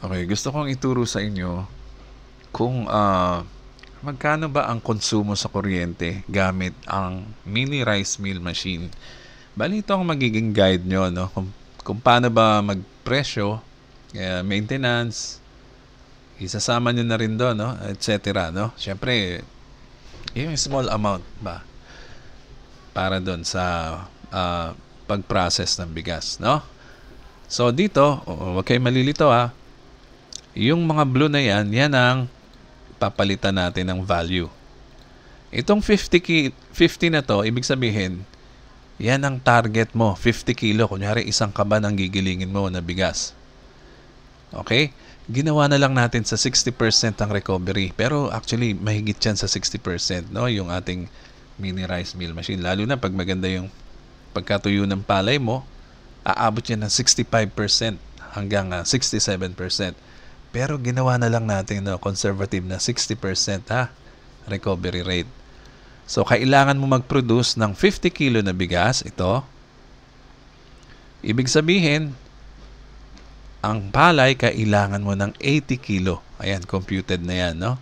Okay, gusto kong ituro sa inyo kung magkano ba ang konsumo sa kuryente gamit ang mini rice mill machine. Bali, ito ang magiging guide nyo, no? Kung paano ba magpresyo, maintenance, isasama nyo na rin doon, no? Etc. No? Siyempre, yung small amount ba para doon sa pag-process ng bigas, no? So, dito, huwag kayo malilito ha. Yung mga blue na yan, yan ang papalitan natin ng value. Itong 50 na to, ibig sabihin, yan ang target mo, 50 kilo. Kunyari, isang kaba ng gigilingin mo na bigas. Okay? Ginawa na lang natin sa 60% ang recovery. Pero actually, mahigit yan sa 60%, no? Yung ating mini rice mill machine. Lalo na pag maganda yung pagkatuyo ng palay mo, aabot yan ng 65% hanggang 67%. Pero ginawa na lang natin, no, conservative na 60% recovery rate. So, kailangan mo mag-produce ng 50 kilo na bigas. Ito. Ibig sabihin, ang palay, kailangan mo ng 80 kilo. Ayan, computed na yan, no?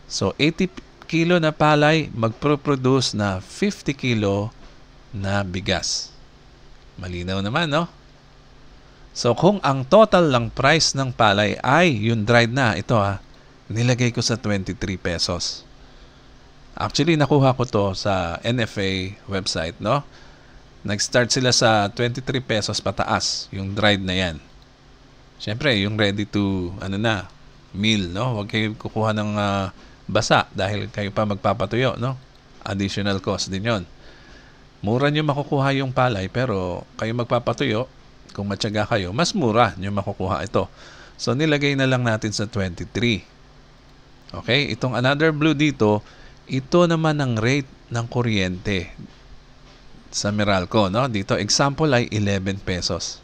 So, 80 kilo na palay, magpro-produce na 50 kilo na bigas. Malinaw naman, no? So, kung ang total lang price ng palay ay yung dried na, ito nilagay ko sa 23 pesos. Actually, nakuha ko to sa NFA website, no? Nag-start sila sa 23 pesos pataas, yung dried na yan. Siyempre, yung ready to, meal, no? Huwag kayo kukuha ng basa dahil kayo pa magpapatuyo, no? Additional cost din yon. Mura nyo makukuha yung palay, pero kayo magpapatuyo, kung matyaga kayo, mas mura nyo makukuha ito. So, nilagay na lang natin sa 23. Okay? Itong another blue dito, ito naman ang rate ng kuryente sa Meralco, no? Dito, example ay 11 pesos.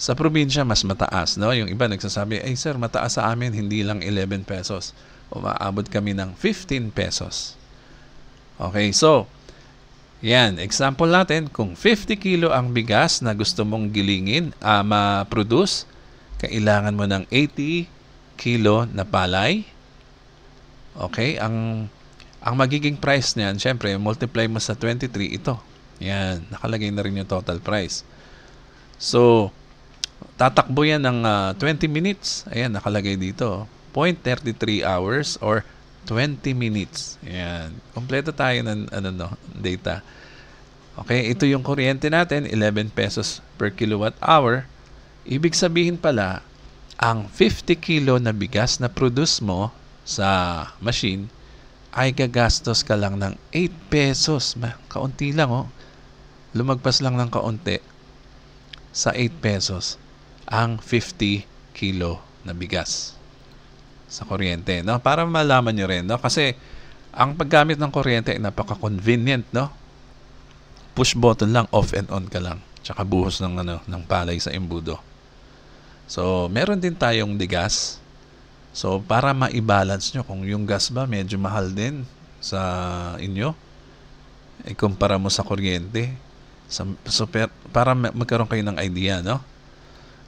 Sa probinsya, mas mataas, no? Yung iba nagsasabi, ay sir, mataas sa amin, hindi lang 11 pesos. Umaabot kami ng 15 pesos. Okay, so, yan, example natin, kung 50 kilo ang bigas na gusto mong gilingin, ma-produce, kailangan mo ng 80 kilo na palay. Okay, ang magiging price niyan, syempre, multiply mo sa 23, ito. Yan, nakalagay na rin yung total price. So, tatakbo yan ng 20 minutes. Ayan, nakalagay dito. 0.33 hours or 20 minutes. Ayan. Kompleto tayo ng data. Okay, ito yung kuryente natin, 11 pesos per kilowatt hour. Ibig sabihin pala, ang 50 kilo na bigas na produce mo sa machine ay gagastos ka lang ng 8 pesos. Kaunti lang, oh. Lumagpas lang ng kaunti sa 8 pesos ang 50 kilo na bigas sa kuryente, no? Para malaman nyo rin, no? Kasi ang paggamit ng kuryente ay napaka-convenient, no? Push button lang, off and on ka lang. Tsaka buhos ng palay sa embudo. So, meron din tayong digas. So, para ma-balance nyo kung yung gas ba medyo mahal din sa inyo, ikumpara mo sa kuryente. So, para magkaroon kayo ng idea, no?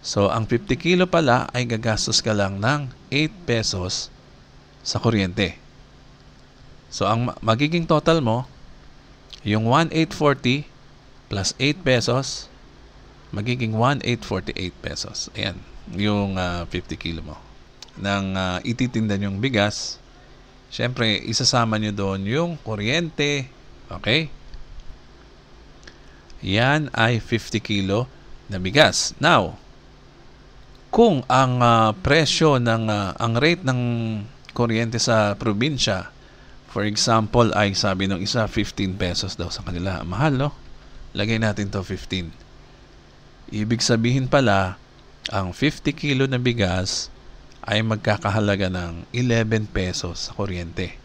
So, ang 50 kilo pala ay gagastos ka lang ng 8 pesos sa kuryente. So, ang magiging total mo, yung 1,840 plus 8 pesos, magiging 1,848 pesos. Ayan, yung 50 kilo mo. Nang ititinda yung bigas, syempre, isasama nyo doon yung kuryente. Okay? Yan ay 50 kilo na bigas. Now, kung ang presyo ng ang rate ng kuryente sa probinsya, for example, ay sabi ng isa 15 pesos daw sa kanila. Mahal, no? Lagay natin to 15. Ibig sabihin pala, ang 50 kilo na bigas ay magkakahalaga ng 11 pesos sa kuryente.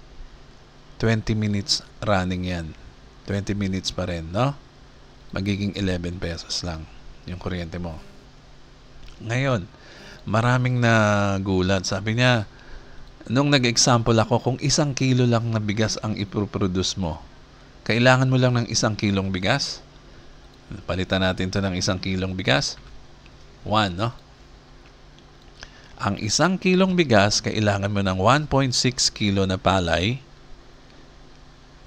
20 minutes running yan. 20 minutes pa rin, no? Magiging 11 pesos lang yung kuryente mo. Ngayon, maraming nagulat. Sabi niya, nung nag-example ako, kung 1 kilo lang na bigas ang iproproduce mo, kailangan mo lang ng 1 kilong bigas? Palitan natin to ng 1 kilong bigas. 1, no? Ang 1 kilong bigas, kailangan mo ng 1.6 kilo na palay.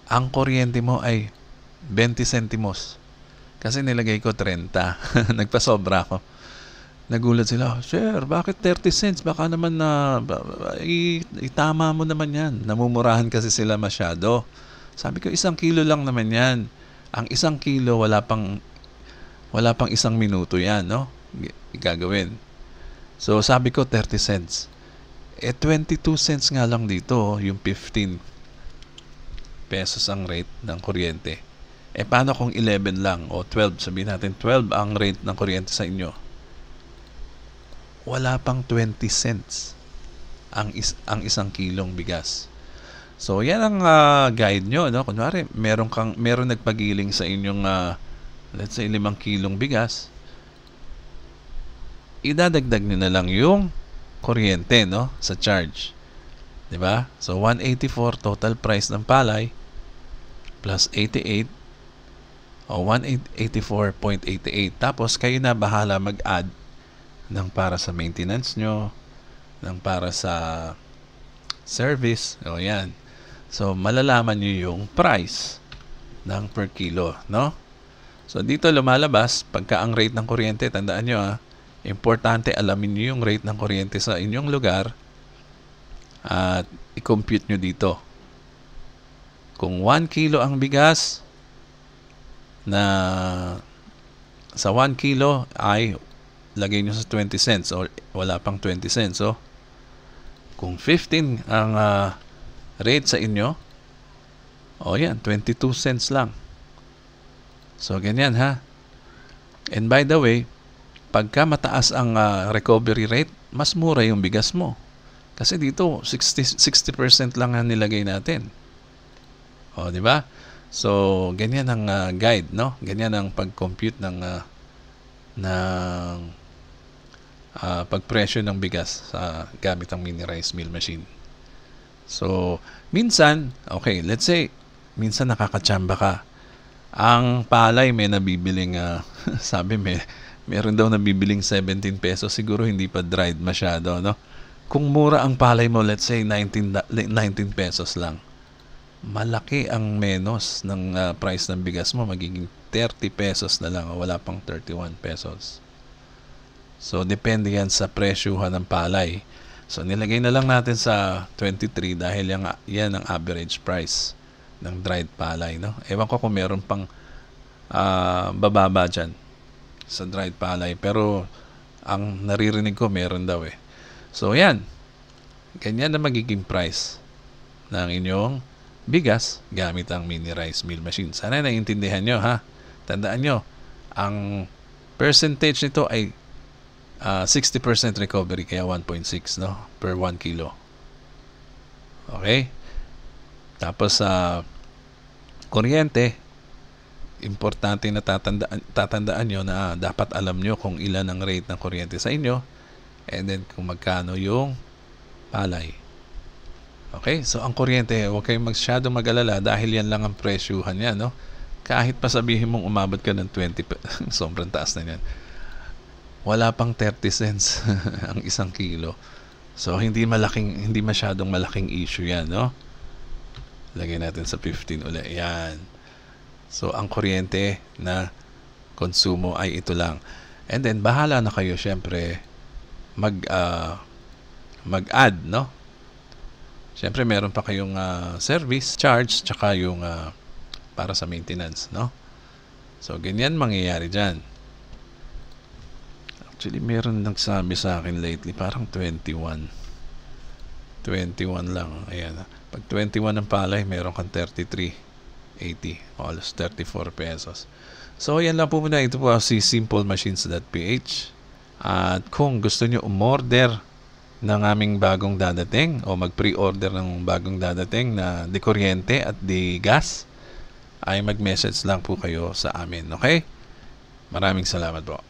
Ang kuryente mo ay 20 centimos. Kasi nilagay ko 30. Nagpasobra ako. Nagulat sila, "Sir, bakit 30 cents? Baka naman na itama mo naman yan." Namumurahan kasi sila masyado. Sabi ko, 1 kilo lang naman yan. Ang 1 kilo, wala pang 1 minuto yan, no? Gagawin. So, sabi ko 30 cents. 22 cents nga lang dito, yung 15 pesos ang rate ng kuryente. Paano kung 11 lang o 12? Sabihin natin 12 ang rate ng kuryente sa inyo. Wala pang 20 cents ang 1 kilong bigas. So, yan ang guide nyo, no? Kunwari, meron nagpagiling sa inyong let's say 5 kilong bigas. Idadagdag nyo na lang yung kuryente, no? Sa charge. 'Di ba? So 184 total price ng palay plus 88 o 184.88. Tapos kayo na bahala mag-add ng para sa maintenance nyo, ng para sa service. O yan. So malalaman nyo yung price ng per kilo, no? So dito lumalabas, pagka ang rate ng kuryente, tandaan nyo importante alamin nyo yung rate ng kuryente sa inyong lugar at i-compute nyo dito. Kung 1 kilo ang bigas, na sa 1 kilo ay lagay nyo sa 20 cents o wala pang 20 cents. So, kung 15 ang rate sa inyo, o yan, 22 cents lang. So, ganyan ha. And by the way, pagka mataas ang recovery rate, mas mura yung bigas mo. Kasi dito, 60% lang ang nilagay natin. O, di ba? So, ganyan ang guide, no? Ganyan ang pag-compute ng pagpresyo ng bigas sa gamit ang mini rice mill machine. So, minsan, okay, let's say, minsan nakakatsamba ka. Ang palay may nabibiling, sabi meron daw nabibiling 17 pesos. Siguro hindi pa dried masyado, no? Kung mura ang palay mo, let's say 19 pesos lang. Malaki ang menos ng price ng bigas mo. Magiging 30 pesos na lang. Wala pang 31 pesos. So, depende yan sa presyuhan ng palay. So, nilagay na lang natin sa 23 dahil yan ang average price ng dried palay, no? Ewan ko kung meron pang bababa dyan sa dried palay. Pero, ang naririnig ko, meron daw eh. So, yan. Ganyan na magiging price ng inyong bigas gamit ang mini rice mill machine. Sana naiintindihan nyo, ha? Tandaan nyo, ang percentage nito ay 60% recovery, kaya 1.6, no? Per 1 kilo. Okay? Tapos kuryente, importante na tatandaan nyo na dapat alam nyo kung ilan ang rate ng kuryente sa inyo and then kung magkano yung palay. Okay? So, ang kuryente, huwag kayong masyadong mag-alala dahil yan lang ang presyuhan yan, no? Kahit pa sabihin mong umabot ka ng 20, sobrang taas na yan. Wala pang 30 cents ang 1 kilo. So, hindi masyadong malaking issue yan, no? Lagay natin sa 15 ulit. Yan. So, ang kuryente na konsumo ay ito lang. And then, bahala na kayo, syempre, mag-add, no? Syempre, meron pa kayong service charge, tsaka yung para sa maintenance, no? So, ganyan mangyayari dyan. Actually, meron nagsabi sa akin lately, parang 21. 21 lang. Ayan. Pag 21 ng palay, meron kang 33.80. Almost 34 pesos. So, yan lang po muna. Ito po si simplemachines.ph. At kung gusto nyo umorder ng aming bagong dadating o mag-pre-order ng bagong dadating na di kuryente at di gas, ay mag-message lang po kayo sa amin. Okay? Maraming salamat po.